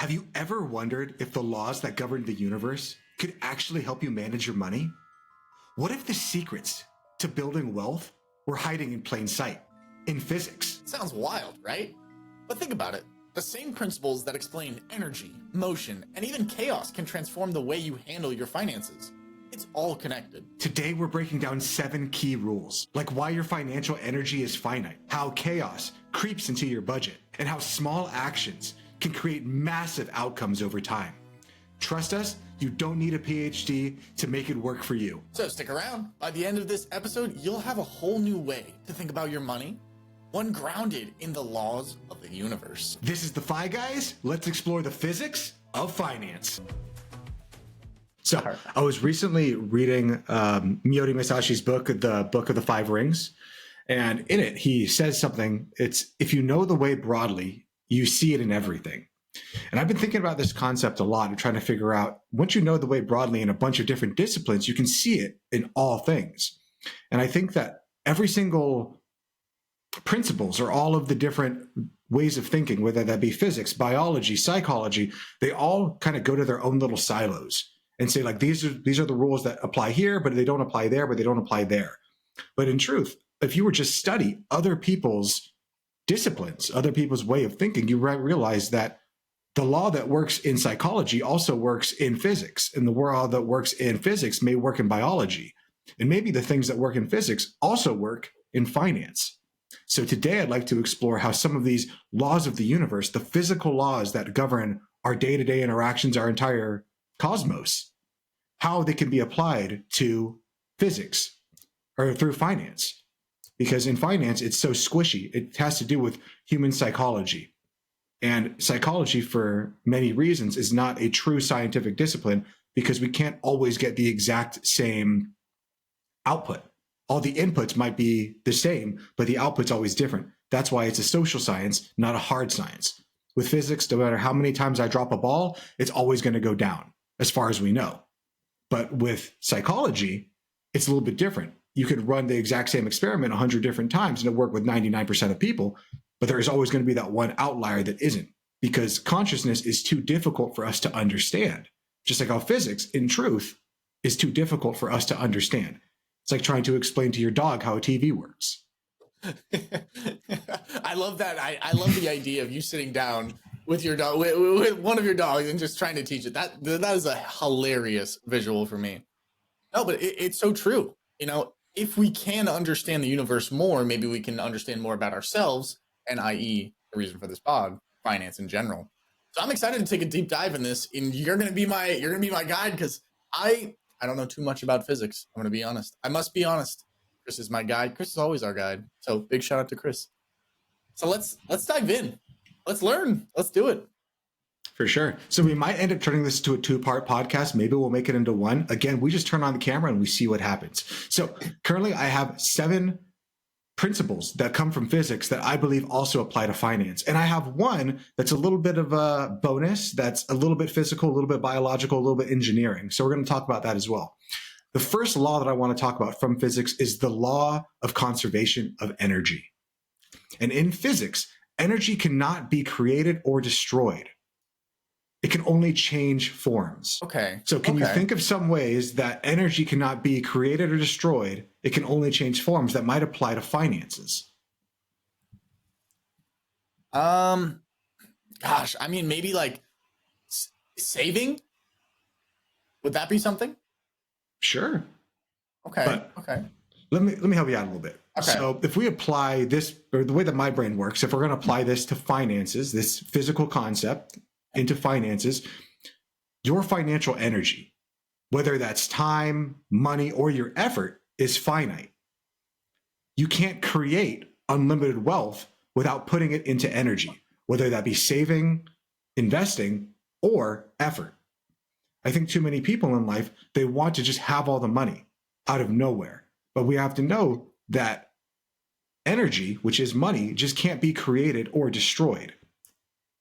Have you ever wondered if the laws that govern the universe could actually help you manage your money? What if the secrets to building wealth were hiding in plain sight in physics? Sounds wild, right? But think about it. The same principles that explain energy, motion, and even chaos can transform the way you handle your finances. It's all connected. Today, we're breaking down 7 key rules, like why your financial energy is finite, how chaos creeps into your budget, and how small actions can create massive outcomes over time. Trust us, you don't need a PhD to make it work for you. So stick around. By the end of this episode, you'll have a whole new way to think about your money, one grounded in the laws of the universe. This is the Fi Guys. Let's explore the physics of finance. So I was recently reading Miyoshi Masashi's book, the Book of the Five Rings. And in it, he says something. It's, if you know the way broadly, you see it in everything. And I've been thinking about this concept a lot and trying to figure out, once you know the way broadly in a bunch of different disciplines, you can see it in all things. And I think that every single principles or all of the different ways of thinking, whether that be physics, biology, psychology, they all kind of go to their own little silos and say, like, these are the rules that apply here, but they don't apply there, but they don't apply there. But in truth, if you were just study other people's disciplines, other people's way of thinking, you realize that the law that works in psychology also works in physics, and the law that works in physics may work in biology. And maybe the things that work in physics also work in finance. So today I'd like to explore how some of these laws of the universe, the physical laws that govern our day-to-day interactions, our entire cosmos, how they can be applied to physics or through finance. Because in finance, it's so squishy. It has to do with human psychology. And psychology, for many reasons, is not a true scientific discipline because we can't always get the exact same output. All the inputs might be the same, but the output's always different. That's why it's a social science, not a hard science. With physics, no matter how many times I drop a ball, it's always going to go down, as far as we know. But with psychology, it's a little bit different. You could run the exact same experiment 100 different times and it work with 99% of people, but there is always going to be that one outlier that isn't, because consciousness is too difficult for us to understand. Just like how physics, in truth, is too difficult for us to understand. It's like trying to explain to your dog how a TV works. I love that. I love the idea of you sitting down with your dog, with one of your dogs, and just trying to teach it. That is a hilarious visual for me. No, but it's so true. You know, if we can understand the universe more, maybe we can understand more about ourselves, and i.e. the reason for this pod, finance in general. So I'm excited to take a deep dive in this, and you're gonna be my guide, because I don't know too much about physics. I'm gonna be honest. I must be honest. Chris is my guide. Chris is always our guide. So big shout out to Chris. So let's dive in. Let's learn. Let's do it. For sure. So we might end up turning this to a 2-part podcast. Maybe we'll make it into one. Again, we just turn on the camera and we see what happens. So currently I have 7 principles that come from physics that I believe also apply to finance. And I have one that's a little bit of a bonus, that's a little bit physical, a little bit biological, a little bit engineering. So we're going to talk about that as well. The first law that I want to talk about from physics is the law of conservation of energy. And in physics, energy cannot be created or destroyed. It can only change forms. Okay. So can you think of some ways that energy cannot be created or destroyed? It can only change forms that might apply to finances. Gosh, I mean, maybe like saving. Would that be something? Sure. Okay. But okay. Let me help you out a little bit. Okay. So if we apply this, or the way that my brain works, if we're going to apply this to finances, this physical concept into finances, your financial energy, whether that's time, money, or your effort, is finite. You can't create unlimited wealth without putting it into energy, whether that be saving, investing, or effort. I think too many people in life, they want to just have all the money out of nowhere. But we have to know that energy, which is money, just can't be created or destroyed.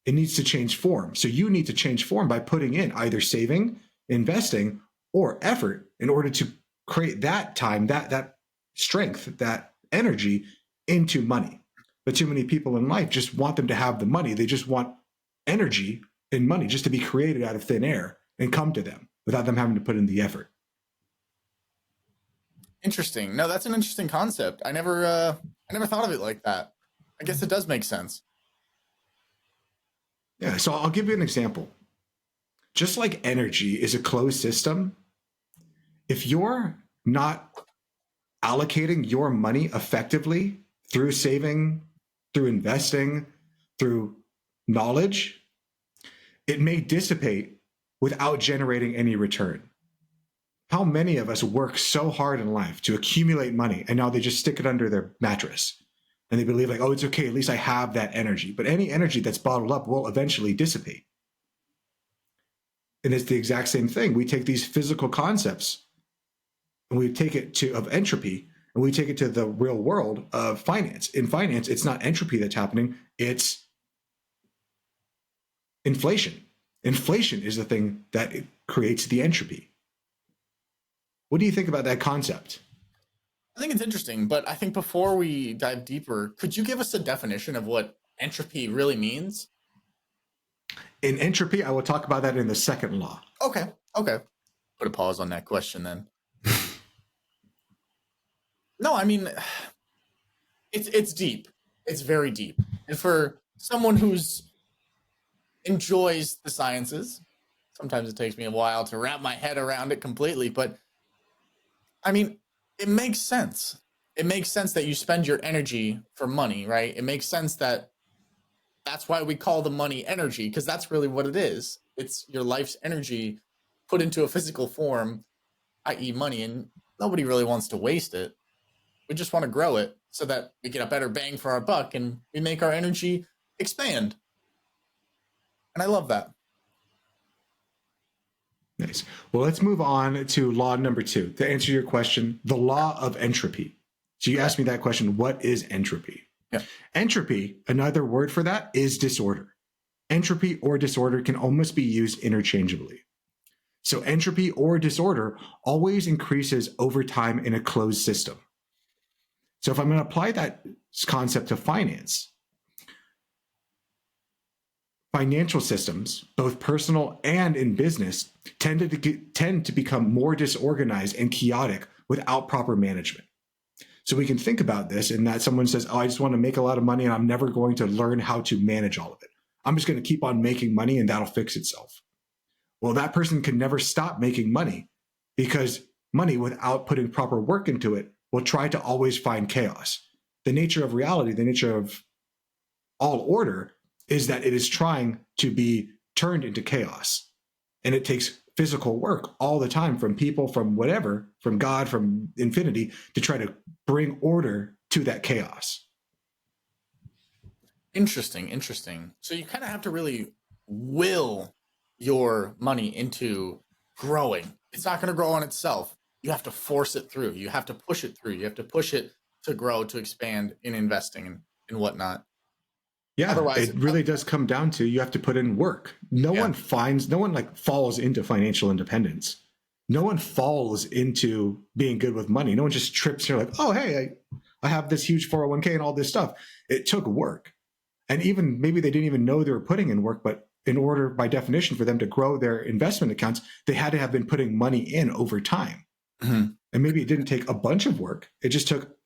It needs to change form. So you need to change form by putting in either saving, investing, or effort in order to create that time, that strength, that energy into money. But too many people in life just want them to have the money. They just want energy in money just to be created out of thin air and come to them without them having to put in the effort. Interesting. No, that's an interesting concept. I never thought of it like that. I guess it does make sense. Yeah, so I'll give you an example. Just like energy is a closed system, if you're not allocating your money effectively through saving, through investing, through knowledge, it may dissipate without generating any return. How many of us work so hard in life to accumulate money and now they just stick it under their mattress and they believe like, oh, it's okay, at least I have that energy. But any energy that's bottled up will eventually dissipate. And it's the exact same thing. We take these physical concepts and we take it to of entropy and we take it to the real world of finance. In finance, it's not entropy that's happening, it's inflation. Inflation is the thing that creates the entropy. What do you think about that concept? I think it's interesting, but I think before we dive deeper, could you give us a definition of what entropy really means? In entropy, I will talk about that in the second law. Okay. Put a pause on that question then. No, I mean, it's deep. It's very deep. And for someone who's enjoys the sciences, sometimes it takes me a while to wrap my head around it completely, but I mean, it makes sense. It makes sense that you spend your energy for money, right? It makes sense that that's why we call the money energy, because that's really what it is. It's your life's energy put into a physical form, i.e. money, and nobody really wants to waste it. We just want to grow it so that we get a better bang for our buck and we make our energy expand. And I love that. Nice. Well, let's move on to law number 2. To answer your question, the law of entropy. So you asked me that question, what is entropy? Yeah. Entropy, another word for that is disorder. Entropy or disorder can almost be used interchangeably. So entropy or disorder always increases over time in a closed system. So if I'm going to apply that concept to finance, financial systems, both personal and in business, tend to become more disorganized and chaotic without proper management. So we can think about this in that someone says, oh, I just want to make a lot of money and I'm never going to learn how to manage all of it. I'm just going to keep on making money and that'll fix itself. Well, that person can never stop making money because money without putting proper work into it will try to always find chaos. The nature of reality, the nature of all order is that it is trying to be turned into chaos. And it takes physical work all the time from people, from whatever, from God, from infinity, to try to bring order to that chaos. Interesting. So you kind of have to really will your money into growing. It's not going to grow on itself. You have to force it through. You have to push it through. You have to push it to grow, to expand in investing and whatnot. Yeah, otherwise, it really does come down to you have to put in work. No one like falls into financial independence. No one falls into being good with money. No one just trips here like, oh, hey, I have this huge 401k and all this stuff. It took work. And even maybe they didn't even know they were putting in work, but in order, by definition, for them to grow their investment accounts, they had to have been putting money in over time. Mm-hmm. And maybe it didn't take a bunch of work. It just took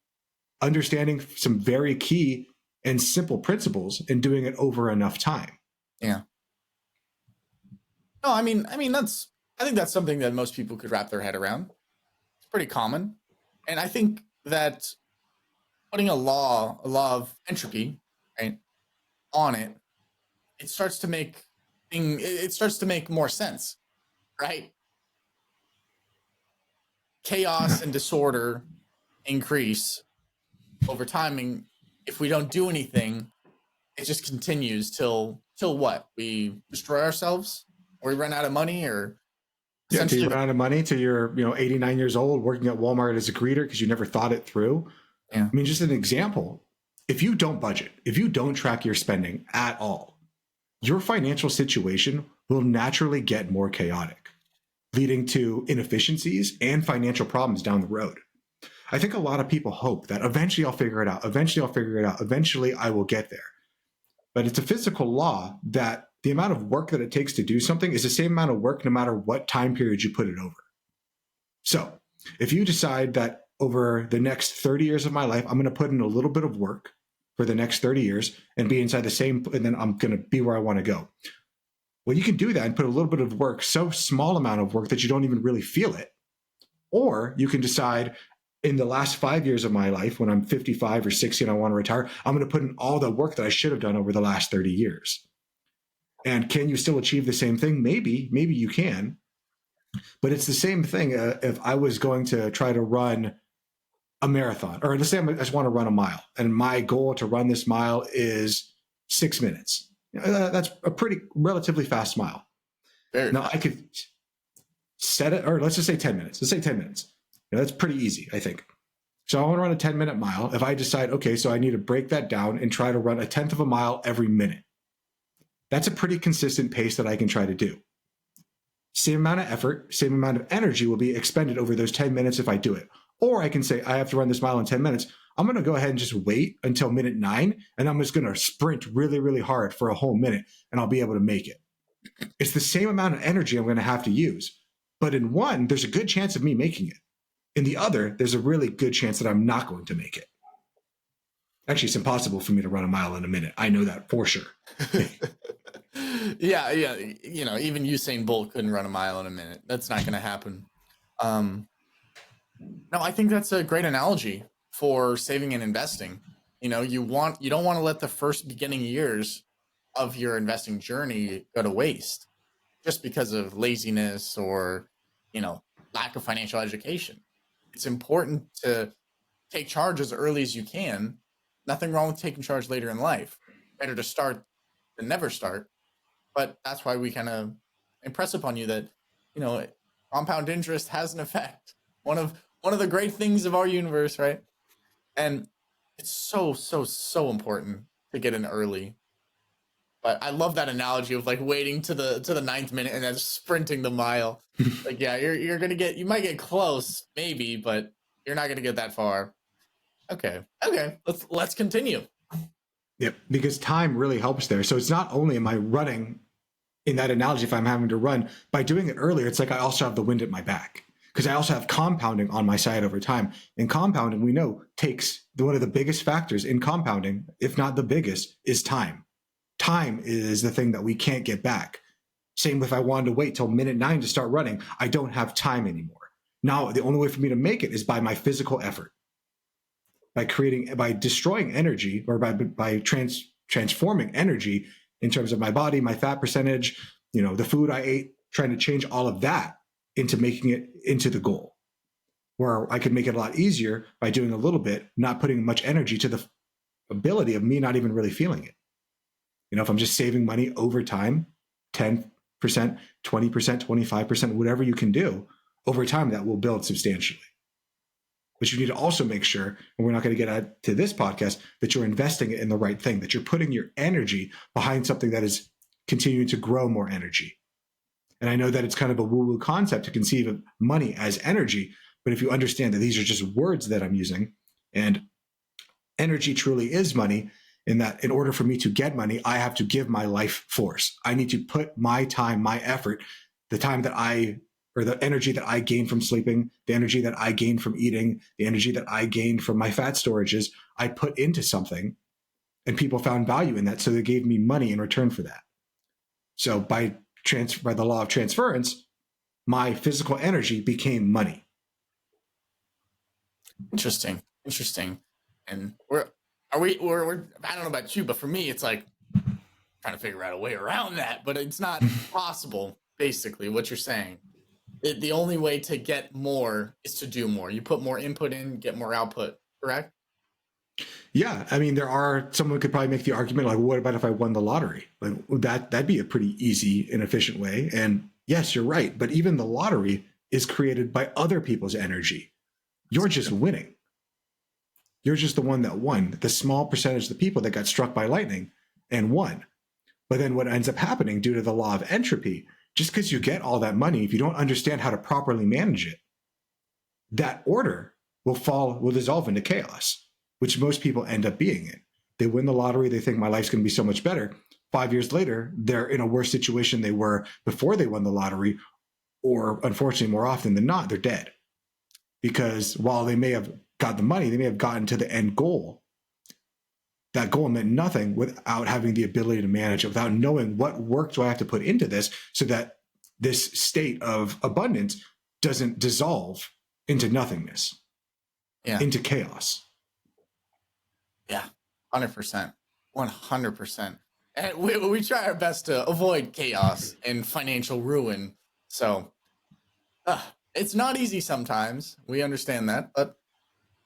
understanding some very key and simple principles and doing it over enough time. Yeah. No, I think that's something that most people could wrap their head around. It's pretty common. And I think that putting a law of entropy, right, on it, it starts to make more sense, right? Chaos and disorder increase over time, and if we don't do anything, it just continues till what? We destroy ourselves, or we run out of money, or till you run out of money, till you're 89 years old working at Walmart as a greeter because you never thought it through. Yeah. I mean, just an example. If you don't budget, if you don't track your spending at all, your financial situation will naturally get more chaotic, leading to inefficiencies and financial problems down the road. I think a lot of people hope that eventually I'll figure it out. Eventually I will get there. But it's a physical law that the amount of work that it takes to do something is the same amount of work no matter what time period you put it over. So if you decide that over the next 30 years of my life, I'm going to put in a little bit of work for the next 30 years and be inside the same, and then I'm going to be where I want to go. Well, you can do that and put a little bit of work, so small amount of work that you don't even really feel it. Or you can decide in the last 5 years of my life, when I'm 55 or 60 and I want to retire, I'm going to put in all the work that I should have done over the last 30 years. And can you still achieve the same thing? Maybe you can. But it's the same thing if I was going to try to run a marathon, or let's say I just want to run a mile, and my goal to run this mile is 6 minutes. That's a pretty relatively fast mile. Now I could set it, or let's just say 10 minutes. Let's say 10 minutes. That's pretty easy, I think. So I want to run a 10-minute mile. If I decide, okay, so I need to break that down and try to run a tenth of a mile every minute. That's a pretty consistent pace that I can try to do. Same amount of effort, same amount of energy will be expended over those 10 minutes if I do it. Or I can say, I have to run this mile in 10 minutes. I'm going to go ahead and just wait until minute 9, and I'm just going to sprint really, really hard for a whole minute, and I'll be able to make it. It's the same amount of energy I'm going to have to use. But in one, there's a good chance of me making it. In the other, there's a really good chance that I'm not going to make it. Actually, it's impossible for me to run a mile in a minute. I know that for sure. Yeah. Even Usain Bolt couldn't run a mile in a minute. That's not going to happen. No, I think that's a great analogy for saving and investing. You don't want to let the first beginning years of your investing journey go to waste just because of laziness or, lack of financial education. It's important to take charge as early as you can. Nothing wrong with taking charge later in life. Better to start than never start. But that's why we kind of impress upon you that, compound interest has an effect. One of the great things of our universe, right? And it's so important to get in early. But I love that analogy of like waiting to the 9th minute and then sprinting the mile. Like, yeah, you might get close, maybe, but you're not gonna get that far. Okay. Let's continue. Yep, because time really helps there. So it's not only am I running in that analogy, if I'm having to run, by doing it earlier, it's like I also have the wind at my back because I also have compounding on my side over time. And compounding, we know, takes one of the biggest factors in compounding, if not the biggest, is time. Time is the thing that we can't get back. Same if I wanted to wait till minute 9 to start running, I don't have time anymore. Now, the only way for me to make it is by my physical effort, by destroying energy, or by transforming energy in terms of my body, my fat percentage, the food I ate, trying to change all of that into making it into the goal, where I could make it a lot easier by doing a little bit, not putting much energy to the ability of me not even really feeling it. If I'm just saving money over time, 10%, 20%, 25%, whatever you can do over time, that will build substantially. But you need to also make sure, and we're not going to get to this podcast, that you're investing it in the right thing, that you're putting your energy behind something that is continuing to grow more energy. And I know that it's kind of a woo-woo concept to conceive of money as energy, but if you understand that these are just words that I'm using, and energy truly is money, in that in order for me to get money, I have to give my life force. I need to put my time, my effort, the time that or the energy that I gain from sleeping, the energy that I gain from eating, the energy that I gain from my fat storages, I put into something, and people found value in that. So they gave me money in return for that. So by the law of transference, my physical energy became money. Interesting. And we're I don't know about you, but for me, it's like trying to figure out a way around that, but it's not possible. Basically, what you're saying, the only way to get more is to do more. You put more input in, get more output. Correct? Yeah, I mean, someone could probably make the argument like, what about if I won the lottery? Like that'd be a pretty easy and efficient way. And yes, you're right. But even the lottery is created by other people's energy. You're just winning. You're just the one that won, the small percentage of the people that got struck by lightning and won. But then what ends up happening due to the law of entropy, just because you get all that money, if you don't understand how to properly manage it, that order will dissolve into chaos, which most people end up being in. They win the lottery. They think my life's going to be so much better. 5 years later, they're in a worse situation they were before they won the lottery, or unfortunately, more often than not, they're dead. Because while they may have got the money, they may have gotten to the end goal. That goal meant nothing without having the ability to manage it, without knowing what work do I have to put into this so that this state of abundance doesn't dissolve into nothingness, into chaos. Yeah, 100%. 100%. And we try our best to avoid chaos and financial ruin. So it's not easy sometimes. We understand that. But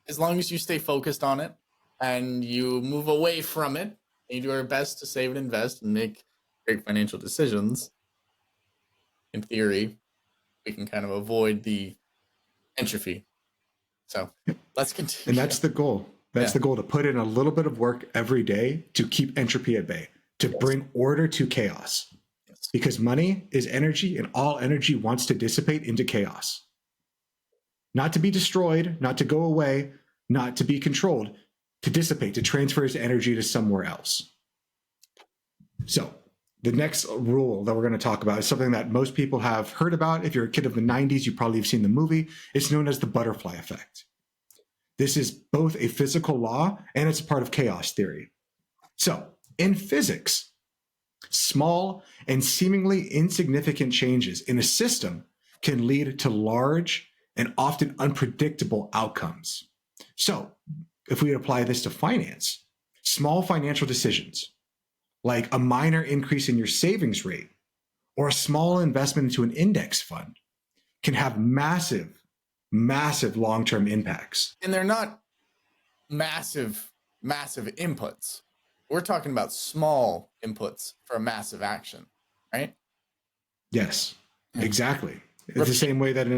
as long as you stay focused on it and you move away from it, and you do our best to save and invest and make great financial decisions, in theory, we can kind of avoid the entropy. So let's continue. And that's the goal. That's the goal, to put in a little bit of work every day to keep entropy at bay, to bring order to chaos. Yes. Because money is energy, and all energy wants to dissipate into chaos. Not to be destroyed, not to go away, not to be controlled, to dissipate, to transfer its energy to somewhere else. So the next rule that we're going to talk about is something that most people have heard about. If you're a kid of the 90s, you probably have seen the movie. It's known as the butterfly effect. This is both a physical law and it's a part of chaos theory. So in physics, small and seemingly insignificant changes in a system can lead to large and often unpredictable outcomes. So if we apply this to finance, small financial decisions, like a minor increase in your savings rate or a small investment into an index fund, can have massive long-term impacts. And they're not massive inputs. We're talking about small inputs for a massive action, right? Yes, exactly. It's the same way that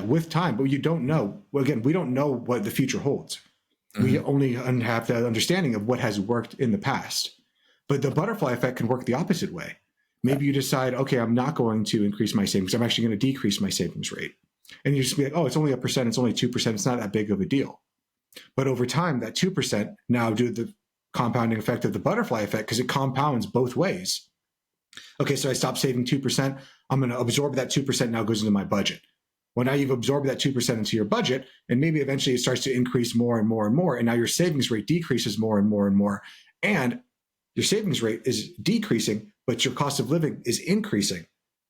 with time, but you don't know. Well, again, we don't know what the future holds. Mm-hmm. We only have the understanding of what has worked in the past. But the butterfly effect can work the opposite way. Maybe you decide, okay, I'm not going to increase my savings. I'm actually going to decrease my savings rate. And you just be like, oh, it's only 1%. It's only 2%. It's not that big of a deal. But over time, that 2% now, due to the compounding effect of the butterfly effect, because it compounds both ways. Okay, so I stopped saving 2%. I'm going to absorb that 2% now goes into my budget. Well, now you've absorbed that 2% into your budget, and maybe eventually it starts to increase more and more and more. And now your savings rate decreases more and more and more. And your savings rate is decreasing, but your cost of living is increasing.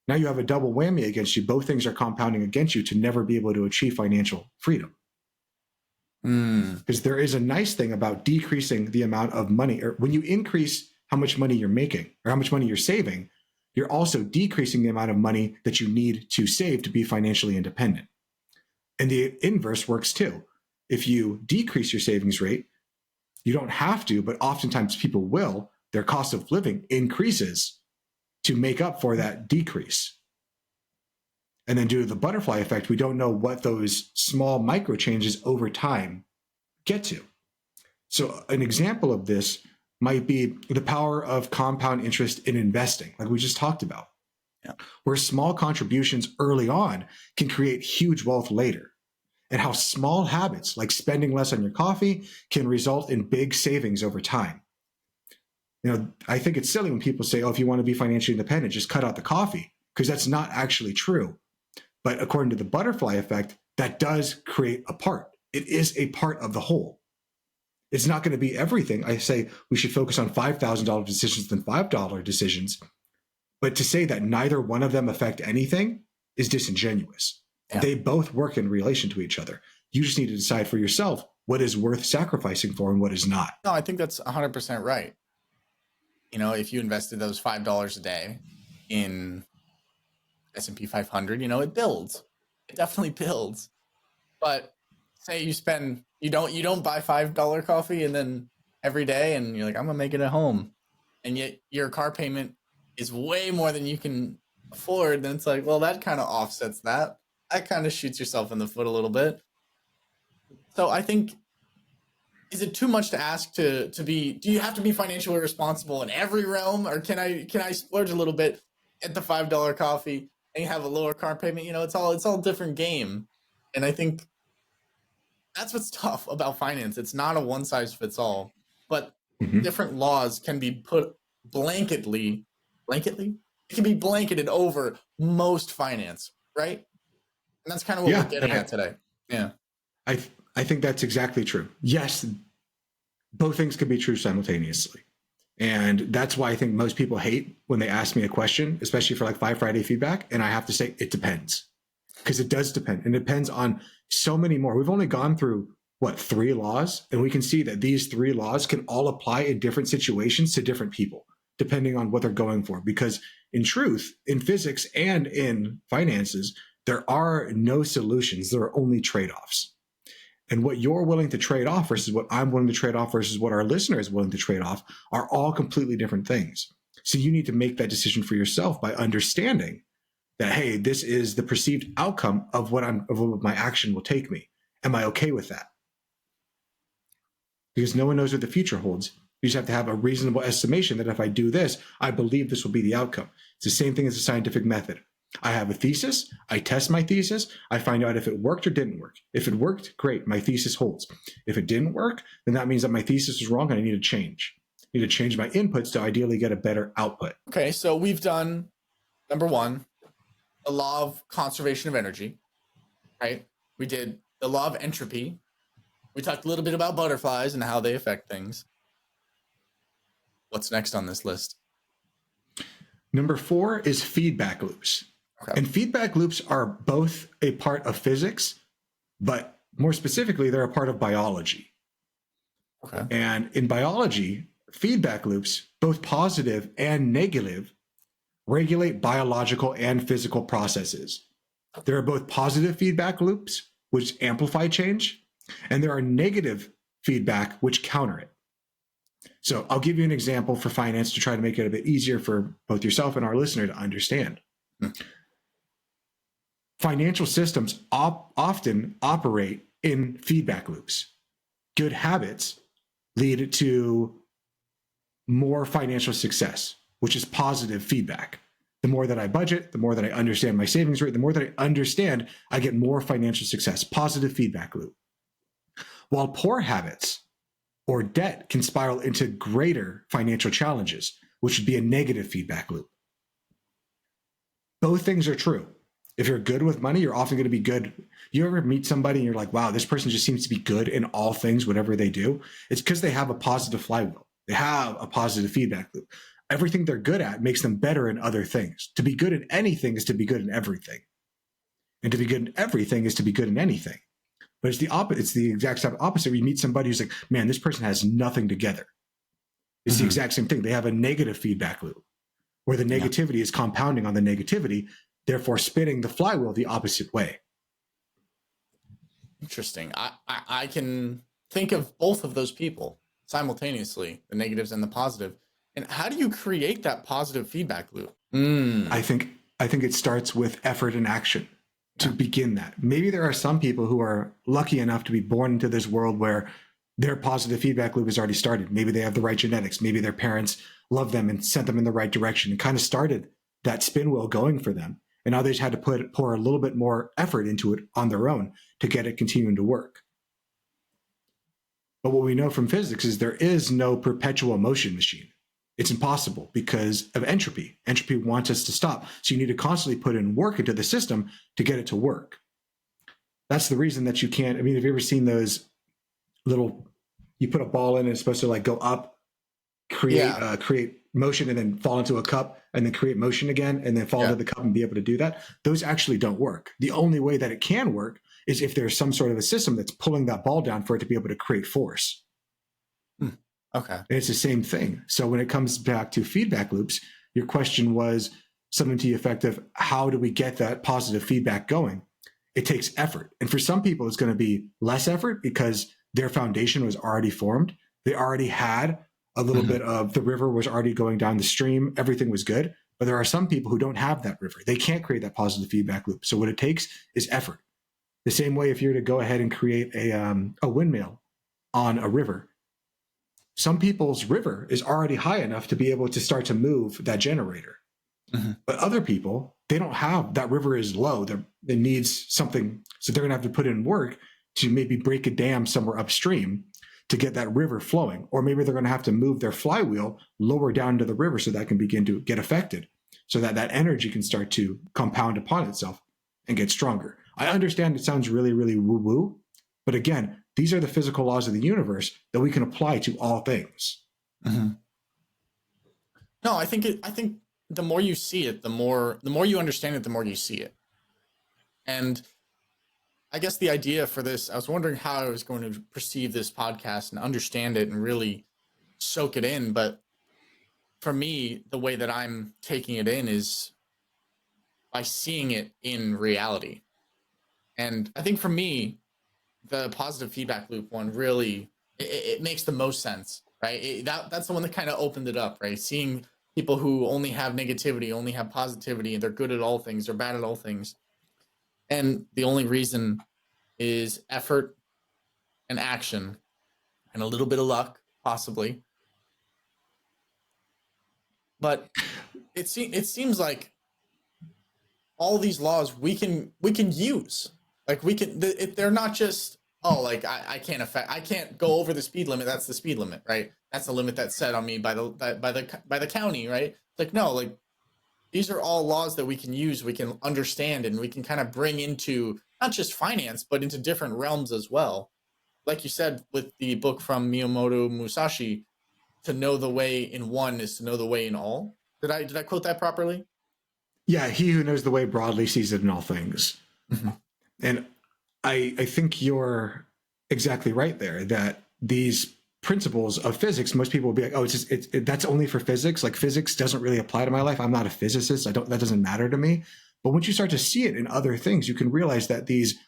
Now you have a double whammy against you. Both things are compounding against you to never be able to achieve financial freedom. Because there is a nice thing about decreasing the amount of money, or when you increase how much money you're making or how much money you're saving, you're also decreasing the amount of money that you need to save to be financially independent. And the inverse works too. If you decrease your savings rate, you don't have to, but oftentimes people will, their cost of living increases to make up for that decrease. And then due to the butterfly effect, we don't know what those small micro changes over time get to. So an example of this might be the power of compound interest in investing, like we just talked about, where small contributions early on can create huge wealth later, and how small habits like spending less on your coffee can result in big savings over time. You know, I think it's silly when people say, oh, if you want to be financially independent, just cut out the coffee, because that's not actually true. But according to the butterfly effect, that does create a part. It is a part of the whole. It's not going to be everything. I say we should focus on $5,000 decisions than $5 decisions. But to say that neither one of them affect anything is disingenuous. Yeah. They both work in relation to each other. You just need to decide for yourself what is worth sacrificing for and what is not. No, I think that's 100% right. You know, if you invested those $5 a day in S&P 500, you know, it builds. It definitely builds. But say you spend, you don't buy $5 coffee and then every day and you're like, I'm gonna make it at home. And yet your car payment is way more than you can afford. Then it's like, well, that kind of offsets that. That kind of shoots yourself in the foot a little bit. So I think, is it too much to ask to be, do you have to be financially responsible in every realm? Or can I splurge a little bit at the $5 coffee and have a lower car payment? You know, it's all a different game. And I think that's what's tough about finance. It's not a one size fits all, but Mhm. different laws can be put blanketly, it can be blanketed over most finance, right? And that's kind of what we're Yeah, getting at today. Yeah. I I think that's exactly true. Yes, both things can be true simultaneously. And that's why I think most people hate when they ask me a question, especially for like Five Friday feedback. And I have to say, it depends, because it does depend. And it depends on so many more. We've only gone through what, 3 laws? And we can see that these 3 laws can all apply in different situations to different people, depending on what they're going for. Because in truth, in physics and in finances, there are no solutions. There are only trade-offs. And what you're willing to trade off versus what I'm willing to trade off versus what our listener is willing to trade off are all completely different things. So you need to make that decision for yourself by understanding that, hey, this is the perceived outcome of what my action will take me. Am I okay with that? Because no one knows what the future holds. You just have to have a reasonable estimation that if I do this, I believe this will be the outcome. It's the same thing as the scientific method. I have a thesis, I test my thesis, I find out if it worked or didn't work. If it worked, great, my thesis holds. If it didn't work, then that means that my thesis is wrong and I need to change. I need to change my inputs to ideally get a better output. Okay, so we've done, number 1, the law of conservation of energy, right? We did the law of entropy. We talked a little bit about butterflies and how they affect things. What's next on this list? Number 4 is feedback loops. Okay. And feedback loops are both a part of physics, but more specifically, they're a part of biology. Okay. And in biology, feedback loops, both positive and negative, regulate biological and physical processes. There are both positive feedback loops, which amplify change, and there are negative feedback, which counter it. So I'll give you an example for finance to try to make it a bit easier for both yourself and our listener to understand. Financial systems often operate in feedback loops. Good habits lead to more financial success, which is positive feedback. The more that I budget, the more that I understand my savings rate, the more that I understand, I get more financial success, positive feedback loop. While poor habits or debt can spiral into greater financial challenges, which would be a negative feedback loop. Both things are true. If you're good with money, you're often going to be good. You ever meet somebody and you're like, wow, this person just seems to be good in all things, whatever they do? It's because they have a positive flywheel. They have a positive feedback loop. Everything they're good at makes them better in other things. To be good in anything is to be good in everything. And to be good in everything is to be good in anything. But it's the opposite. It's the exact opposite. Where you meet somebody who's like, man, this person has nothing together. It's the exact same thing. They have a negative feedback loop where the negativity is compounding on the negativity, therefore spinning the flywheel the opposite way. Interesting. I can think of both of those people simultaneously, the negatives and the positive. And how do you create that positive feedback loop? I think it starts with effort and action to begin that. Maybe there are some people who are lucky enough to be born into this world where their positive feedback loop has already started. Maybe they have the right genetics. Maybe their parents love them and sent them in the right direction and kind of started that spin wheel going for them. And now they just had to pour a little bit more effort into it on their own to get it continuing to work. But what we know from physics is there is no perpetual motion machine. It's impossible because of entropy. Entropy wants us to stop. So you need to constantly put in work into the system to get it to work. That's the reason that you can't, have you ever seen those little, you put a ball in and it's supposed to like go up, create motion and then fall into a cup and then create motion again and then fall into the cup and be able to do that? Those actually don't work. The only way that it can work is if there's some sort of a system that's pulling that ball down for it to be able to create force. Okay. And it's the same thing. So when it comes back to feedback loops, your question was something to the effect of how do we get that positive feedback going? It takes effort. And for some people, it's going to be less effort because their foundation was already formed. They already had a little bit of the river was already going down the stream. Everything was good. But there are some people who don't have that river. They can't create that positive feedback loop. So what it takes is effort. The same way if you're to go ahead and create a windmill on a river, some people's river is already high enough to be able to start to move that generator. But other people, they don't have, that river is low. It needs something. So they're going to have to put in work to maybe break a dam somewhere upstream to get that river flowing. Or maybe they're going to have to move their flywheel lower down to the river so that can begin to get affected, so that that energy can start to compound upon itself and get stronger. I understand it sounds really, really woo-woo, but again, these are the physical laws of the universe that we can apply to all things. Mm-hmm. No, I think the more you see it, the more you understand it, the more you see it. And I guess the idea for this, I was wondering how I was going to perceive this podcast and understand it and really soak it in. But for me, the way that I'm taking it in is by seeing it in reality. And I think for me, the positive feedback loop one really, it makes the most sense, right? That's the one that kind of opened it up, right? Seeing people who only have negativity, only have positivity, and they're good at all things, they're bad at all things. And the only reason is effort and action and a little bit of luck, possibly. But it seems like all these laws we can use. Like they're not just, oh, like I can't go over the speed limit. That's the speed limit, right? That's the limit that's set on me by the county, right? Like, no, like these are all laws that we can use, we can understand, and we can kind of bring into not just finance, but into different realms as well. Like you said, with the book from Miyamoto Musashi, to know the way in one is to know the way in all. Did I quote that properly? Yeah, he who knows the way broadly sees it in all things. Mm-hmm. And I think you're exactly right there, that these principles of physics, most people will be like, oh, that's only for physics. Like physics doesn't really apply to my life. I'm not a physicist. That doesn't matter to me. But once you start to see it in other things, you can realize that these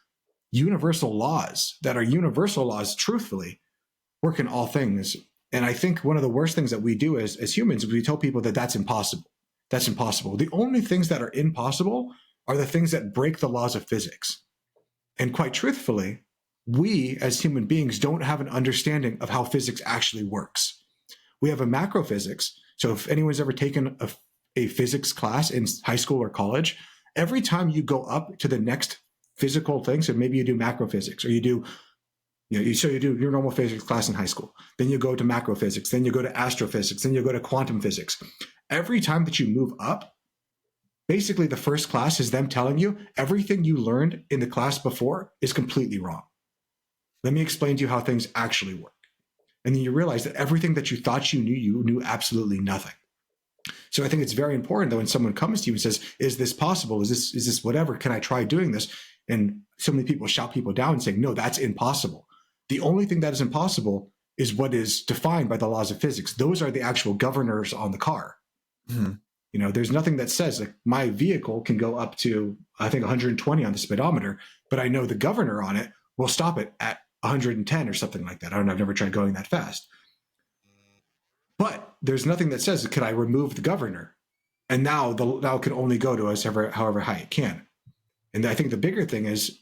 universal laws that are universal laws, truthfully, work in all things. And I think one of the worst things that we do as humans is we tell people that that's impossible. That's impossible. The only things that are impossible are the things that break the laws of physics. And quite truthfully, we as human beings don't have an understanding of how physics actually works. We have a macro physics. So if anyone's ever taken a physics class in high school or college, every time you go up to the next physical thing, so maybe you do macro physics, or you do your normal physics class in high school, then you go to macro physics, then you go to astrophysics, then you go to quantum physics. Every time that you move up, basically the first class is them telling you everything you learned in the class before is completely wrong. Let me explain to you how things actually work. And then you realize that everything that you thought you knew absolutely nothing. So I think it's very important that when someone comes to you and says, is this possible? Is this whatever? Can I try doing this? And so many people shout people down saying, no, that's impossible. The only thing that is impossible is what is defined by the laws of physics. Those are the actual governors on the car. Mm-hmm. You know, there's nothing that says like my vehicle can go up to, I think 120 on the speedometer, but I know the governor on it will stop it at 110 or something like that. I don't know. I've never tried going that fast. But there's nothing that says, could I remove the governor? And now it can only go to us however high it can. And I think the bigger thing is,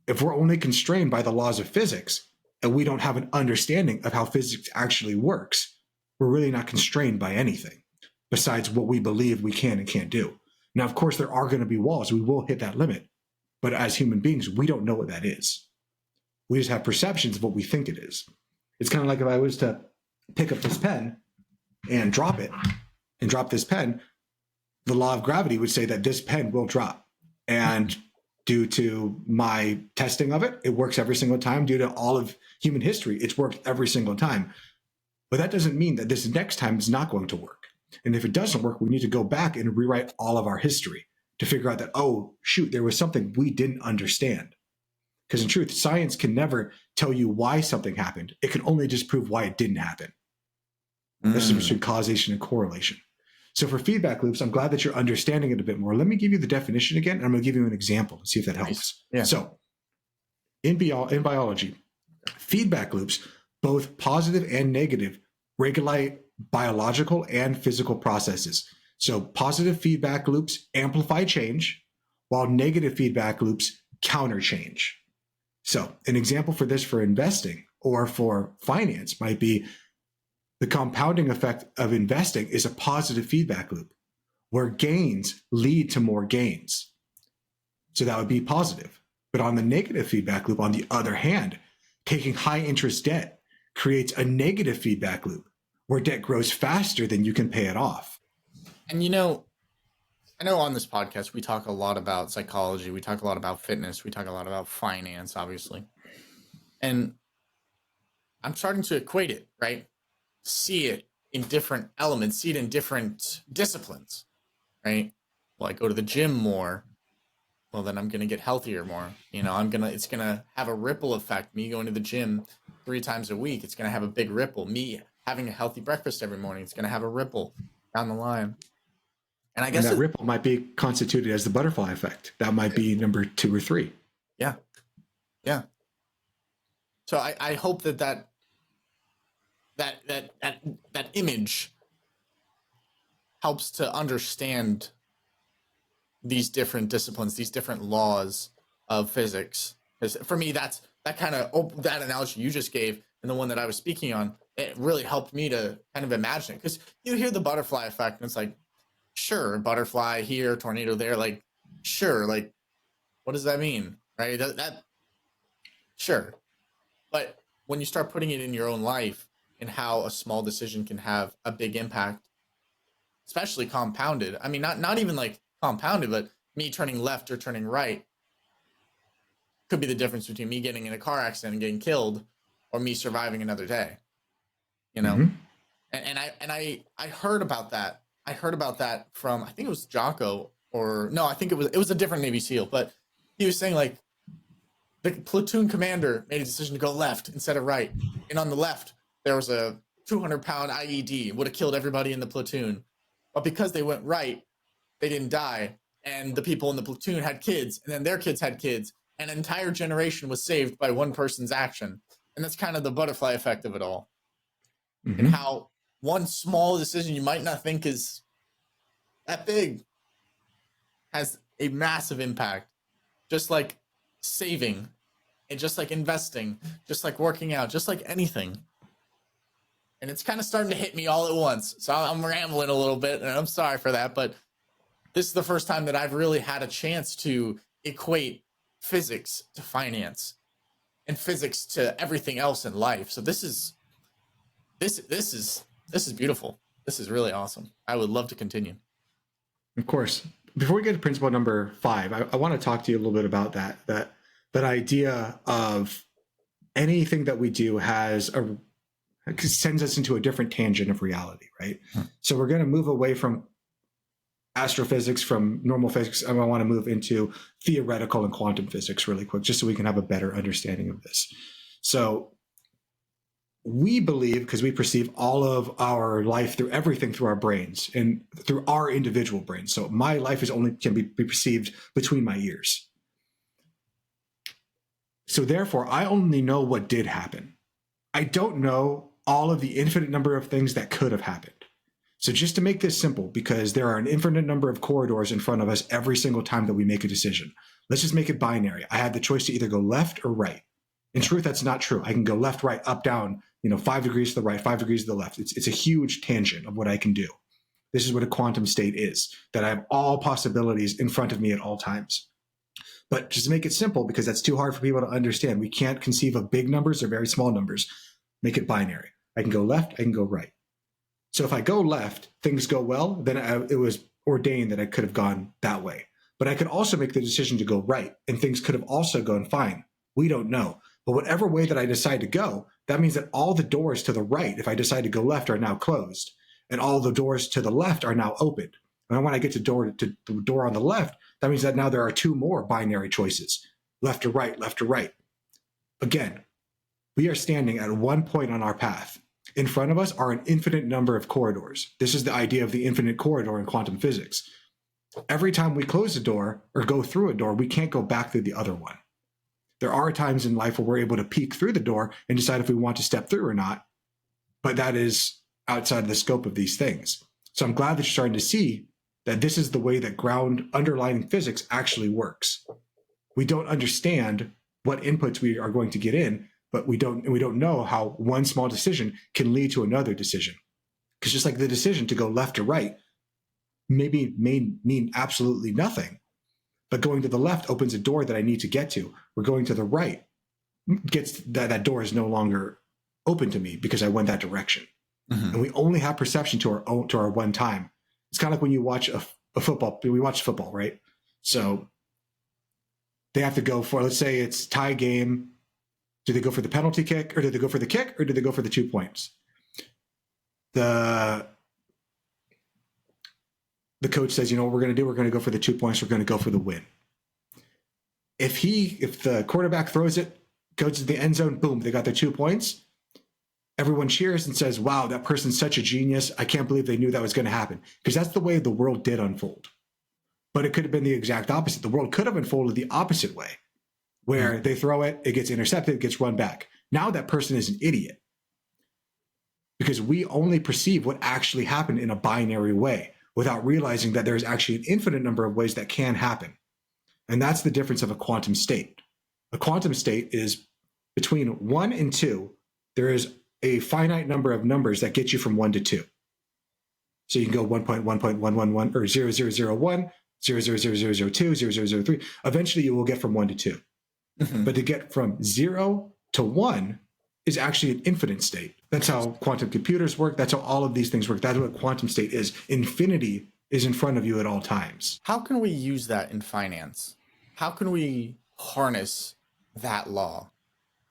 if we're only constrained by the laws of physics and we don't have an understanding of how physics actually works, we're really not constrained by anything besides what we believe we can and can't do. Now, of course, there are going to be walls. We will hit that limit. But as human beings, we don't know what that is. We just have perceptions of what we think it is. It's kind of like if I was to pick up this pen and drop it and drop this pen, the law of gravity would say that this pen will drop. And due to my testing of it, it works every single time. Due to all of human history, it's worked every single time. But that doesn't mean that this next time is not going to work. And if it doesn't work, we need to go back and rewrite all of our history to figure out that, oh, shoot, there was something we didn't understand. Because in truth, science can never tell you why something happened. It can only just prove why it didn't happen. There's a difference between causation and correlation. So for feedback loops, I'm glad that you're understanding it a bit more. Let me give you the definition again, and I'm going to give you an example and see if that helps. Nice. Yeah. So in biology, feedback loops, both positive and negative, regulate biological and physical processes. So positive feedback loops amplify change, while negative feedback loops counter change. So an example for this for investing or for finance might be the compounding effect of investing is a positive feedback loop where gains lead to more gains. So that would be positive. But on the negative feedback loop, on the other hand, taking high interest debt creates a negative feedback loop where debt grows faster than you can pay it off. And you know, I know on this podcast we talk a lot about psychology, we talk a lot about fitness, we talk a lot about finance, obviously. And I'm starting to equate it, right? See it in different elements, see it in different disciplines, right? Well, I go to the gym more, well, then I'm going to get healthier more. You know, it's going to have a ripple effect. Me going to the gym 3 times a week, it's going to have a big ripple. Me having a healthy breakfast every morning, it's going to have a ripple down the line. And I guess that ripple might be constituted as the butterfly effect. That might be number 2 or 3. Yeah. Yeah. So I hope that image helps to understand these different disciplines, these different laws of physics. Because for me, that analogy you just gave and the one that I was speaking on, it really helped me to kind of imagine it. Because you hear the butterfly effect and it's like, sure, butterfly here, tornado there, like, sure, like, what does that mean, right? That sure. But when you start putting it in your own life and how a small decision can have a big impact, especially compounded. I mean, not even like compounded, but me turning left or turning right could be the difference between me getting in a car accident and getting killed or me surviving another day, you know? And I heard about that. I heard about that from, I think it was Jocko, or no, I think it was a different Navy SEAL, but he was saying like the platoon commander made a decision to go left instead of right. And on the left, there was a 200-pound IED, would have killed everybody in the platoon. But because they went right, they didn't die. And the people in the platoon had kids, and then their kids had kids. And an entire generation was saved by one person's action. And that's kind of the butterfly effect of it all. And how one small decision you might not think is that big has a massive impact. Just like saving, and just like investing, just like working out, just like anything. And it's kind of starting to hit me all at once. So I'm rambling a little bit, and I'm sorry for that. But this is the first time that I've really had a chance to equate physics to finance and physics to everything else in life. So this is beautiful. This is really awesome. I would love to continue. Of course. Before we get to principle number 5, I want to talk to you a little bit about that idea of anything that we do sends us into a different tangent of reality, right? So we're going to move away from astrophysics, from normal physics, and I want to move into theoretical and quantum physics really quick, just so we can have a better understanding of this. So we believe, because we perceive all of our life through everything through our brains and through our individual brains. So my life can be perceived between my ears. So therefore, I only know what did happen. I don't know all of the infinite number of things that could have happened. So just to make this simple, because there are an infinite number of corridors in front of us every single time that we make a decision, let's just make it binary. I have the choice to either go left or right. In truth, that's not true. I can go left, right, up, down, 5 degrees to the right, 5 degrees to the left. It's a huge tangent of what I can do. This is what a quantum state is, that I have all possibilities in front of me at all times. But just to make it simple, because that's too hard for people to understand, we can't conceive of big numbers or very small numbers. Make it binary. I can go left, I can go right. So if I go left, things go well, then it was ordained that I could have gone that way. But I could also make the decision to go right, and things could have also gone fine. We don't know. But whatever way that I decide to go, that means that all the doors to the right, if I decide to go left, are now closed, and all the doors to the left are now opened. And when I get to the door on the left, that means that now there are 2 more binary choices, left or right, left or right. Again, we are standing at one point on our path. In front of us are an infinite number of corridors. This is the idea of the infinite corridor in quantum physics. Every time we close a door or go through a door, we can't go back through the other one. There are times in life where we're able to peek through the door and decide if we want to step through or not, but that is outside of the scope of these things. So I'm glad that you're starting to see that this is the way that ground underlying physics actually works. We don't understand what inputs we are going to get in, but we don't know how one small decision can lead to another decision. Because just like the decision to go left or right may mean absolutely nothing, but going to the left opens a door that I need to get to. We're going to the right gets that door is no longer open to me because I went that direction. And we only have perception to our one time. It's kind of like when you watch a football, we watch football, right? So they have to go for, let's say it's tie game. Do they go for the penalty kick, or do they go for the kick, or do they go for the 2 points? The coach says, you know what we're going to do? We're going to go for the 2 points. We're going to go for the win. If the quarterback throws it, goes to the end zone, boom, they got their 2 points. Everyone cheers and says, wow, that person's such a genius. I can't believe they knew that was going to happen. Because that's the way the world did unfold. But it could have been the exact opposite. The world could have unfolded the opposite way, where they throw it, it gets intercepted, it gets run back. Now that person is an idiot. Because we only perceive what actually happened in a binary way without realizing that there's actually an infinite number of ways that can happen. And that's the difference of a quantum state. A quantum state is between 1 and 2, there is a finite number of numbers that get you from 1 to 2. So you can go 1.1.111 or 0001, 00002, 0003. Eventually you will get from 1 to 2. But to get from 0 to 1 is actually an infinite state. That's how quantum computers work. That's how all of these things work. That's what a quantum state is. Infinity is in front of you at all times. How can we use that in finance? How can we harness that law?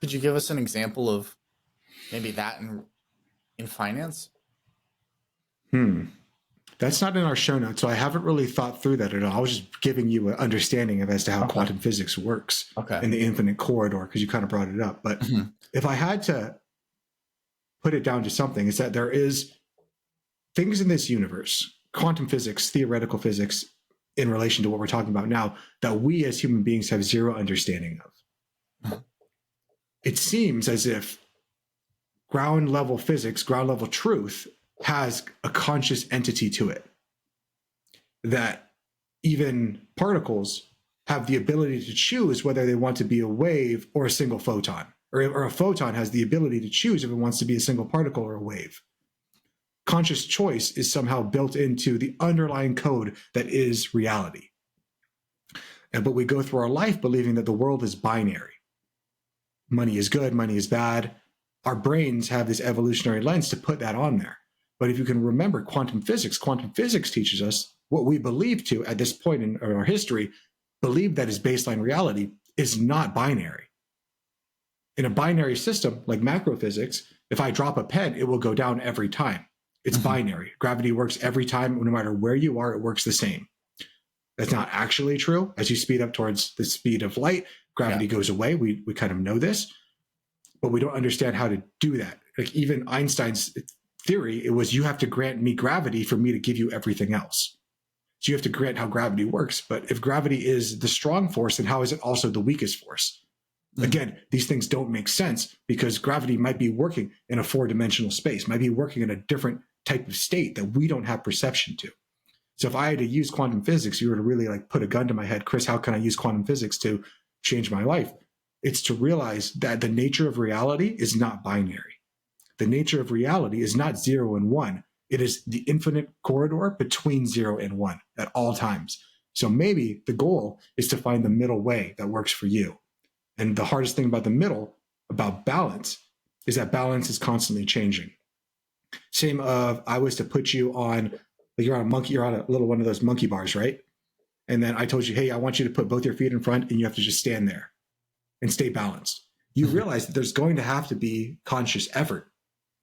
Could you give us an example of maybe that in finance? That's not in our show notes, so I haven't really thought through that at all. I was just giving you an understanding of as to how quantum physics works in the infinite corridor, because you kind of brought it up. But if I had to put it down to something, it's that there is things in this universe, quantum physics, theoretical physics, in relation to what we're talking about now, that we as human beings have zero understanding of. It seems as if ground level physics, ground level truth, has a conscious entity to it. That even particles have the ability to choose whether they want to be a wave or a single photon, or a photon has the ability to choose if it wants to be a single particle or a wave. Conscious choice is somehow built into the underlying code that is reality. But we go through our life believing that the world is binary. Money is good, money is bad. Our brains have this evolutionary lens to put that on there. But if you can remember quantum physics teaches us what we believe to at this point in our history, believe that is baseline reality is not binary. In a binary system like macro physics, if I drop a pen, it will go down every time. It's binary. Gravity works every time, no matter where you are, it works the same. That's not actually true. As you speed up towards the speed of light, gravity goes away. We kind of know this, but we don't understand how to do that. Like even Einstein's theory, it was you have to grant me gravity for me to give you everything else. So you have to grant how gravity works. But if gravity is the strong force, then how is it also the weakest force? Again, these things don't make sense because gravity might be working in a 4-dimensional space, might be working in a different type of state that we don't have perception to. So if I had to use quantum physics, you were to really like put a gun to my head, Chris, how can I use quantum physics to change my life? It's to realize that the nature of reality is not binary. The nature of reality is not 0 and 1. It is the infinite corridor between 0 and 1 at all times. So maybe the goal is to find the middle way that works for you. And the hardest thing about the middle, about balance, is that balance is constantly changing. Same of I was to put you on, like you're on a little one of those monkey bars, right? And then I told you, hey, I want you to put both your feet in front and you have to just stand there and stay balanced. You realize that there's going to have to be conscious effort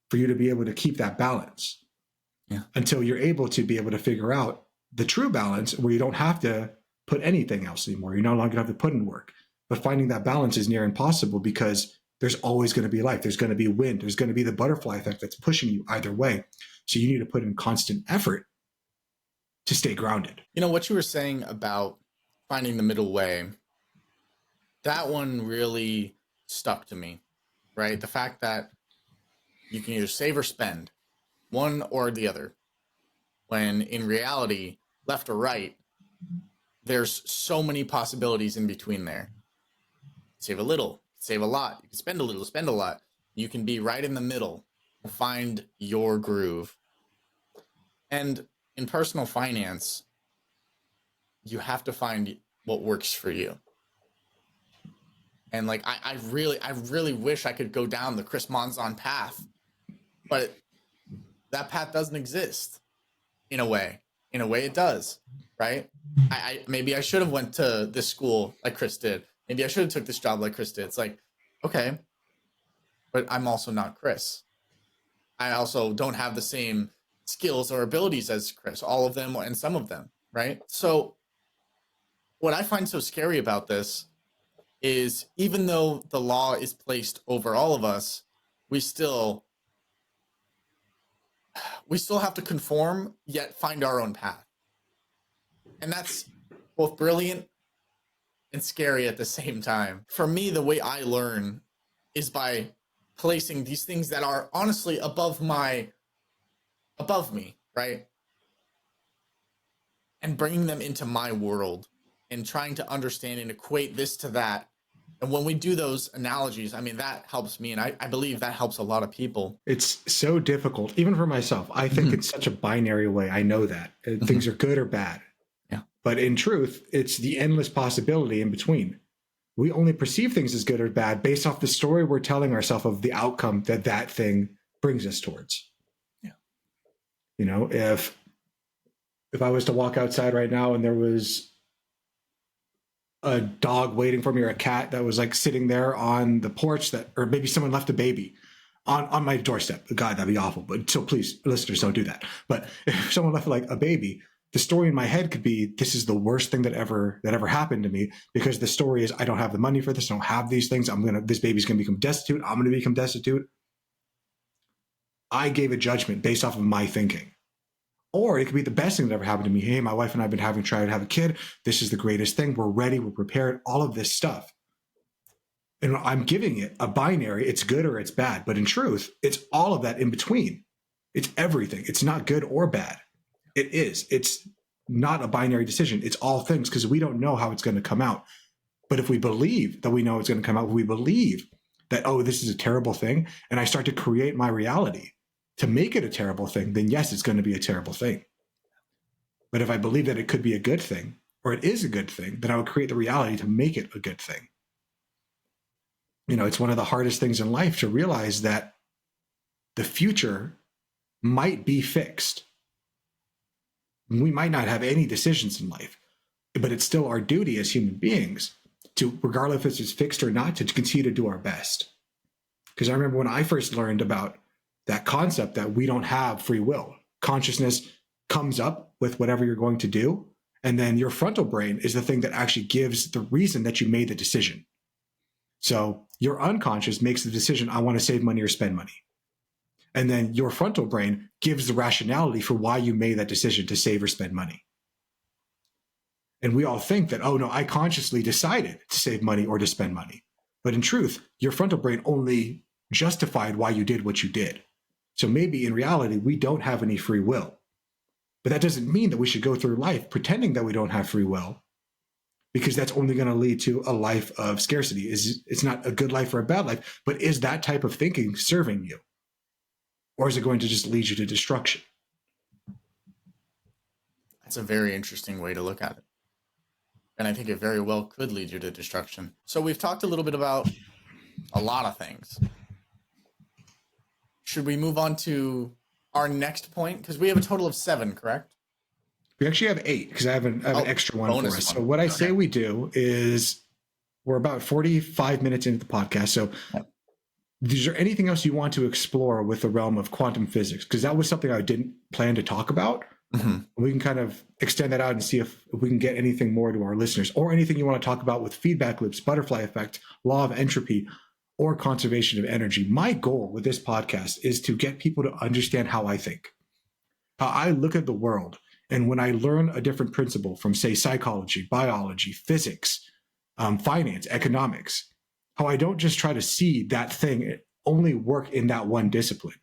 for you to be able to keep that balance until you're able to be able to figure out the true balance where you don't have to put anything else anymore. You're no longer going to have to put in work. But finding that balance is near impossible because there's always going to be life. There's going to be wind. There's going to be the butterfly effect that's pushing you either way. So you need to put in constant effort to stay grounded. You know, what you were saying about finding the middle way, that one really stuck to me, right? The fact that you can either save or spend, one or the other, when in reality, left or right, there's so many possibilities in between there. Save a little, save a lot. You can spend a little, spend a lot. You can be right in the middle, find your groove. And in personal finance, you have to find what works for you. And like, I really wish I could go down the Chris Monzon path, but that path doesn't exist in a way. In a way it does, right? Maybe I should have went to this school like Chris did. Maybe I should have took this job like Chris did. It's like, okay, but I'm also not Chris. I also don't have the same skills or abilities as Chris, all of them and some of them, right? So what I find so scary about this is even though the law is placed over all of us, we still have to conform, yet find our own path. And that's both brilliant and scary at the same time. For me, the way I learn is by placing these things that are honestly above me, right? And bringing them into my world and trying to understand and equate this to that. And when we do those analogies, I mean, that helps me. And I believe that helps a lot of people. It's so difficult, even for myself. I think it's such a binary way. I know that things are good or bad. Yeah. But in truth, it's the endless possibility in between. We only perceive things as good or bad based off the story we're telling ourselves of the outcome that thing brings us towards. Yeah. You know, if I was to walk outside right now and there was a dog waiting for me or a cat that was like sitting there on the porch or maybe someone left a baby on my doorstep. God, that'd be awful. But so please, listeners, don't do that. But if someone left like a baby, the story in my head could be, this is the worst thing that ever happened to me, because the story is, I don't have the money for this. I don't have these things. This baby's going to become destitute. I'm going to become destitute. I gave a judgment based off of my thinking. Or it could be the best thing that ever happened to me. Hey, my wife and I have been trying to have a kid. This is the greatest thing. We're ready. We're prepared. All of this stuff. And I'm giving it a binary. It's good or it's bad. But in truth, it's all of that in between. It's everything. It's not good or bad. It is. It's not a binary decision. It's all things, because we don't know how it's going to come out. But if we believe that we know it's going to come out, we believe that, oh, this is a terrible thing, and I start to create my reality to make it a terrible thing, then yes, it's going to be a terrible thing. But if I believe that it could be a good thing, or it is a good thing, then I would create the reality to make it a good thing. You know, it's one of the hardest things in life to realize that the future might be fixed. We might not have any decisions in life, but it's still our duty as human beings to, regardless if it's fixed or not, to continue to do our best. Because I remember when I first learned about that concept that we don't have free will. Consciousness comes up with whatever you're going to do, and then your frontal brain is the thing that actually gives the reason that you made the decision. So your unconscious makes the decision, I want to save money or spend money. And then your frontal brain gives the rationality for why you made that decision to save or spend money. And we all think that, oh no, I consciously decided to save money or to spend money. But in truth, your frontal brain only justified why you did what you did. So maybe in reality, we don't have any free will. But that doesn't mean that we should go through life pretending that we don't have free will, because that's only going to lead to a life of scarcity. It's not a good life or a bad life, but is that type of thinking serving you? Or is it going to just lead you to destruction? That's a very interesting way to look at it. And I think it very well could lead you to destruction. So we've talked a little bit about a lot of things. Should we move on to our next point? Because we have a total of 7, correct? We actually have 8, because I have an extra one for us. One. So what I say we do is, we're about 45 minutes into the podcast. So is there anything else you want to explore with the realm of quantum physics? Because that was something I didn't plan to talk about. We can kind of extend that out and see if we can get anything more to our listeners, or anything you want to talk about with feedback loops, butterfly effect, law of entropy, or conservation of energy. My goal with this podcast is to get people to understand how I think, how I look at the world. And when I learn a different principle from, say, psychology, biology, physics, finance, economics, how I don't just try to see that thing only work in that one discipline.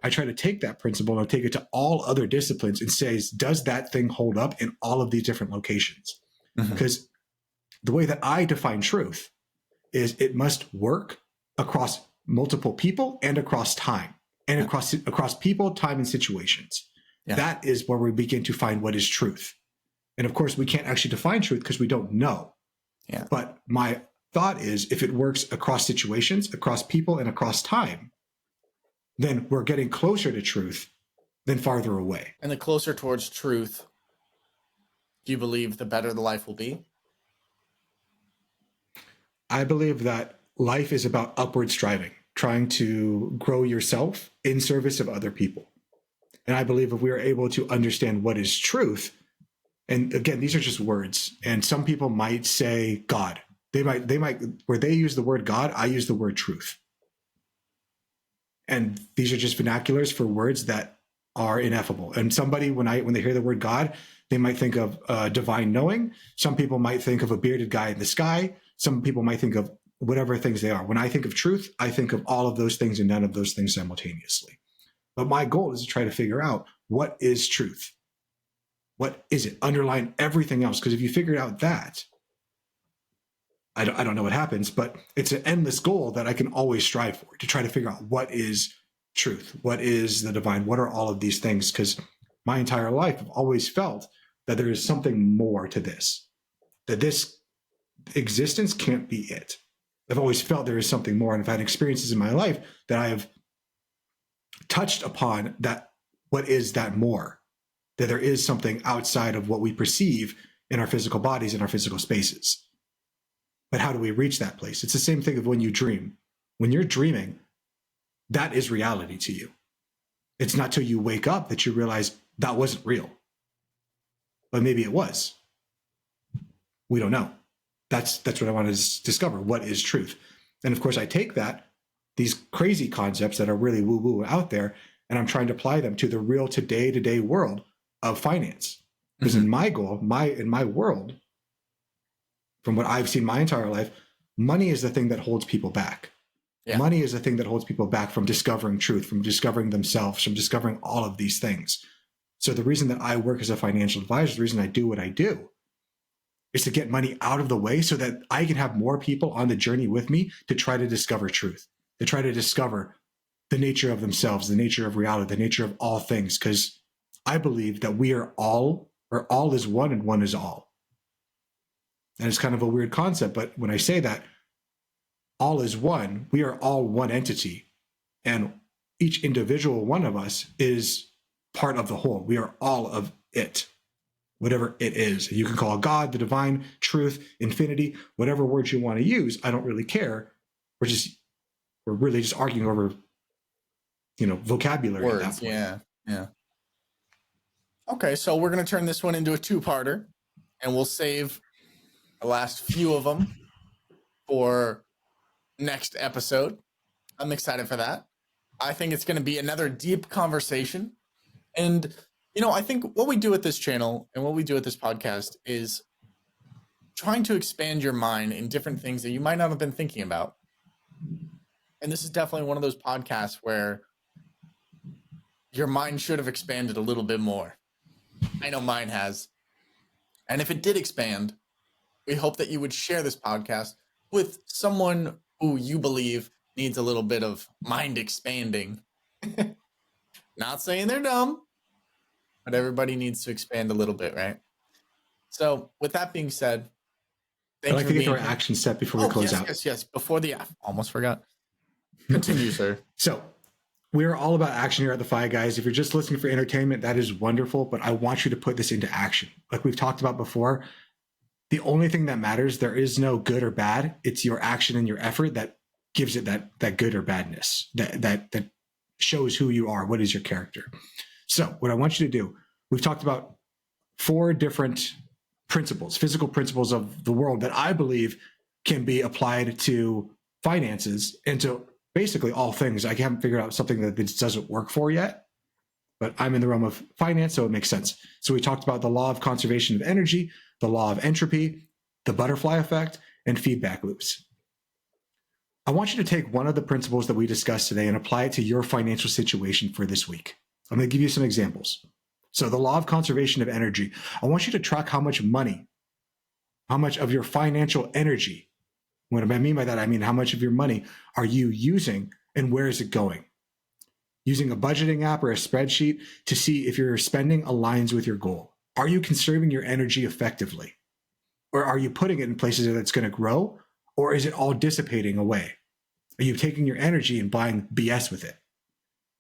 I try to take that principle and take it to all other disciplines and say, does that thing hold up in all of these different locations? Because the way that I define truth is it must work across multiple people and across time, and across people, time, and situations. That is where we begin to find what is truth. And of course, we can't actually define truth because we don't know. But my thought is if it works across situations, across people, and across time, then we're getting closer to truth than farther away. And the closer towards truth, do you believe the better the life will be? I believe that life is about upward striving, trying to grow yourself in service of other people. And I believe if we are able to understand what is truth, and again, these are just words, and some people might say God. They might, where they use the word God, I use the word truth. And these are just vernaculars for words that are ineffable. And somebody, when they hear the word God, they might think of divine knowing. Some people might think of a bearded guy in the sky. Some people might think of whatever things they are. When I think of truth, I think of all of those things and none of those things simultaneously. But my goal is to try to figure out what is truth. What is it? Underline everything else. Because if you figure out that, I don't know what happens, but it's an endless goal that I can always strive for, to try to figure out what is truth, what is the divine, what are all of these things? Because my entire life, I've always felt that there is something more to this, that this existence can't be it. I've always felt there is something more. And I've had experiences in my life that I have touched upon that, what is that more? That there is something outside of what we perceive in our physical bodies, in our physical spaces. But how do we reach that place? It's the same thing of when you dream. When you're dreaming, that is reality to you. It's not till you wake up that you realize that wasn't real. But maybe it was. We don't know. That's what I want to discover. What is truth? And of course, I take these crazy concepts that are really woo-woo out there, and I'm trying to apply them to the real today world of finance. Because in my goal, in my world, from what I've seen my entire life, money is the thing that holds people back. Yeah. Money is the thing that holds people back from discovering truth, from discovering themselves, from discovering all of these things. So the reason that I work as a financial advisor, the reason I do what I do, is to get money out of the way so that I can have more people on the journey with me to try to discover truth, to try to discover the nature of themselves, the nature of reality, the nature of all things. Because I believe that we are all, or all is one and one is all. And it's kind of a weird concept, but when I say that all is one, we are all one entity. And each individual one of us is part of the whole. We are all of it, whatever it is. You can call God, the divine, truth, infinity, whatever words you want to use. I don't really care. We're really just arguing over, vocabulary. Words, yeah. Okay, so we're going to turn this one into a two-parter, and we'll save the last few of them for next episode. I'm excited for that. I think it's going to be another deep conversation. And, I think what we do at this channel and what we do at this podcast is trying to expand your mind in different things that you might not have been thinking about. And this is definitely one of those podcasts where your mind should have expanded a little bit more. I know mine has. And if it did expand, we hope that you would share this podcast with someone who you believe needs a little bit of mind expanding. Not saying they're dumb, but everybody needs to expand a little bit, right? So with that being said, I'd like to get to our action step before we close out. Yes. Before almost forgot. Continue, sir. So we're all about action here at the Fi Guys. If you're just listening for entertainment, that is wonderful, but I want you to put this into action. Like we've talked about before, the only thing that matters, there is no good or bad. It's your action and your effort that gives it that good or badness, that shows who you are, what is your character. So what I want you to do, we've talked about 4 different principles, physical principles of the world that I believe can be applied to finances and to basically all things. I haven't figured out something that this doesn't work for yet, but I'm in the realm of finance, so it makes sense. So we talked about the law of conservation of energy, the law of entropy, the butterfly effect, and feedback loops. I want you to take one of the principles that we discussed today and apply it to your financial situation for this week. I'm going to give you some examples. So the law of conservation of energy, I want you to track how much money, how much of your financial energy, what I mean by that, I mean how much of your money are you using and where is it going? Using a budgeting app or a spreadsheet to see if your spending aligns with your goal. Are you conserving your energy effectively? Or are you putting it in places that it's going to grow Or is it all dissipating away? Are you taking your energy and buying BS with it?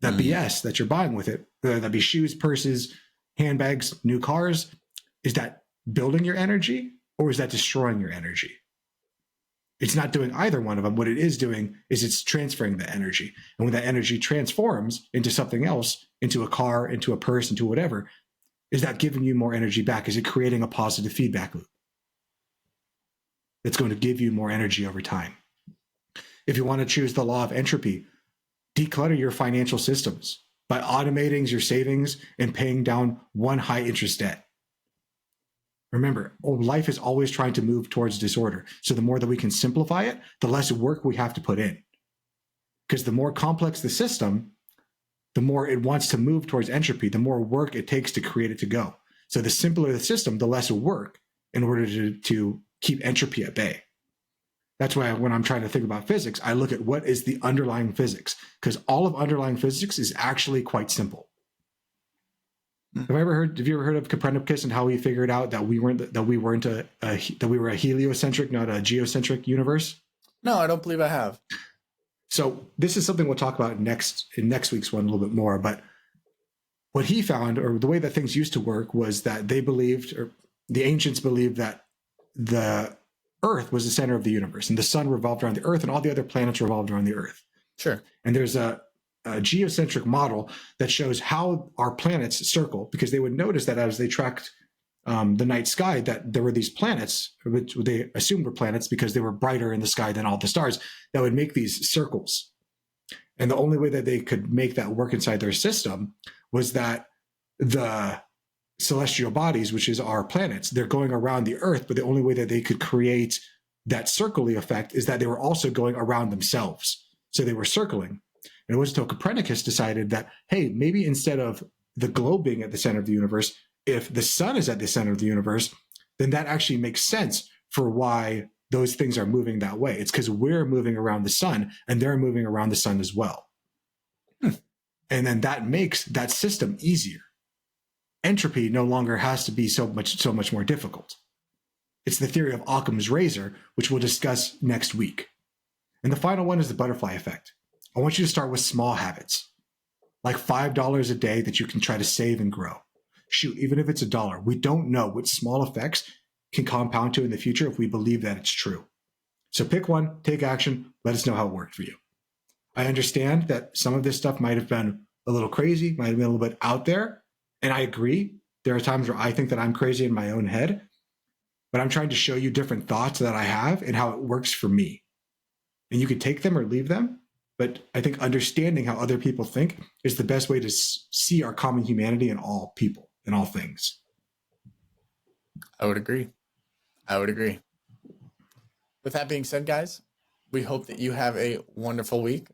That BS that you're buying with it, whether that be shoes, purses, handbags, new cars, is that building your energy or is that destroying your energy? It's not doing either one of them. What it is doing is it's transferring the energy. And when that energy transforms into something else, into a car, into a purse, into whatever, is that giving you more energy back? Is it creating a positive feedback loop that's going to give you more energy over time? If you want to choose the law of entropy, declutter your financial systems by automating your savings and paying down one high interest debt. Remember, life is always trying to move towards disorder. So the more that we can simplify it, the less work we have to put in. Because the more complex the system, the more it wants to move towards entropy, the more work it takes to create it to go. So the simpler the system, the less work in order to keep entropy at bay. That's why when I'm trying to think about physics, I look at what is the underlying physics, because all of underlying physics is actually quite simple. Have you ever heard of Copernicus and how he figured out that we were a heliocentric, not a geocentric universe? No, I don't believe I have. So this is something we'll talk about in next week's one a little bit more. But what he found, or the way that things used to work, was that they believed, or the ancients believed, that the Earth was the center of the universe, and the sun revolved around the Earth, and all the other planets revolved around the Earth. Sure. And there's a geocentric model that shows how our planets circle, because they would notice that as they tracked the night sky, that there were these planets, which they assumed were planets because they were brighter in the sky than all the stars, that would make these circles. And the only way that they could make that work inside their system was that the celestial bodies, which is our planets, they're going around the Earth, but the only way that they could create that circly effect is that they were also going around themselves. So they were circling. And it was until Copernicus decided that, hey, maybe instead of the globe being at the center of the universe, if the sun is at the center of the universe, then that actually makes sense for why those things are moving that way. It's because we're moving around the sun and they're moving around the sun as well. And then that makes that system easier. Entropy no longer has to be so much more difficult. It's the theory of Occam's razor, which we'll discuss next week. And the final one is the butterfly effect. I want you to start with small habits, like $5 a day that you can try to save and grow. Shoot, even if it's $1, we don't know what small effects can compound to in the future if we believe that it's true. So pick one, take action, let us know how it worked for you. I understand that some of this stuff might have been a little crazy, might have been a little bit out there, and I agree. There are times where I think that I'm crazy in my own head, but I'm trying to show you different thoughts that I have and how it works for me. And you can take them or leave them. But I think understanding how other people think is the best way to see our common humanity in all people, in all things. I would agree. With that being said, guys, we hope that you have a wonderful week.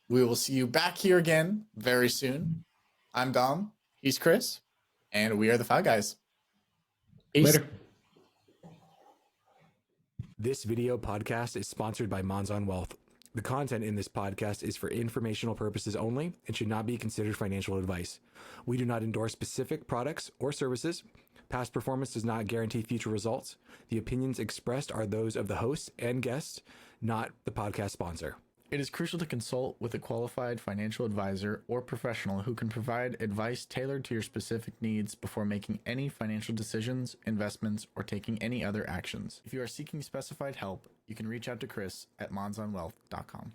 We will see you back here again very soon. I'm Dom. He's Chris. And we are the Five Guys. Peace. Later. This video podcast is sponsored by Monzon Wealth. The content in this podcast is for informational purposes only and should not be considered financial advice. We do not endorse specific products or services. Past performance does not guarantee future results. The opinions expressed are those of the hosts and guests, not the podcast sponsor. It is crucial to consult with a qualified financial advisor or professional who can provide advice tailored to your specific needs before making any financial decisions, investments, or taking any other actions. If you are seeking specified help, you can reach out to Chris at monzonwealth.com.